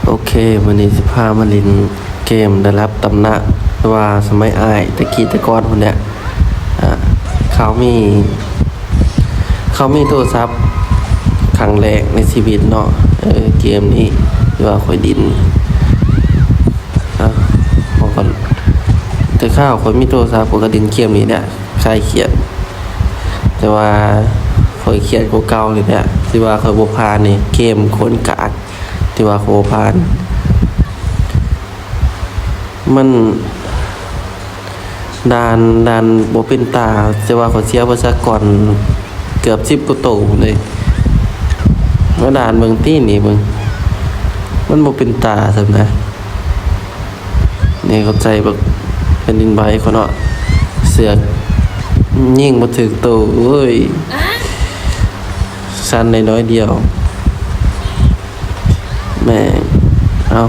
โอเควันนี้สิพามาเล่นเกมได้รับตำหนักว่าสมัยอ้ายตะกี้ตะกอนคนเนี้ยเขามีโทรศัพท์ครั้งแรกในชีวิตเนาะเกมนี้ที่ว่าข่อยดินพอก่อนแต่ข้าวข่อยมีโทรศัพท์ข่อยก็ดินเกมนี้เนี่ยคลายเครียดแต่ว่าข่อยเครียดกว่าเก่าเลยเนี่ยที่ว่าข่อยบ่ผ่านนี่เกมคนกากที่ว่าข่อยบ่ผ่านมันด่านบ่เป็นตาแต่ว่าเขาเสียประชากรเกือบ10กว่าโตเลยมาด่านเมืองตี้นี่มึงมันบ่เป็นตาซั่นนะนี่เข้าใจบักเป็นดินใบเขาเนาะเสือกยิงบ่ถึกโตเอ้ยสั้นน้อยเดียวแม่เอา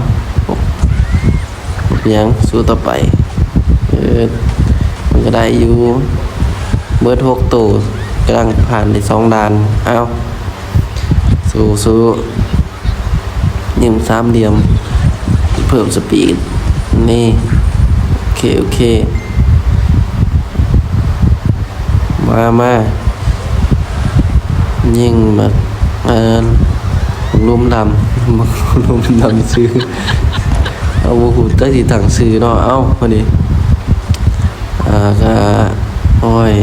ยังสู้ต่อไปมันก็ได้อยู่เบิด6ตัวกำลังผ่านได้2ด่านเอาสู้ยิง3เหลี่ยมเพิ่มสปีดนี่โอเคมายิงแบบลุ่มดำลุ่มดำซื้อเอาบุหูตั้งที่ถังซื้อเนาะเอ้าพอดีก็โอ้ย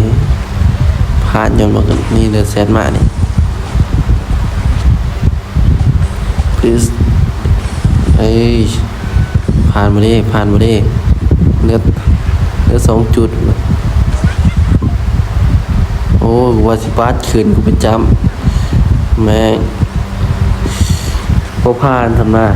ผ่านยนต์มากันนี่เดือดแสนมานี่ please เอ้ยผ่านมาดิเลือด2 จุดโอ้ว่าสิบาทคืนกูไปจำแม่งพอผ่านทำหน้า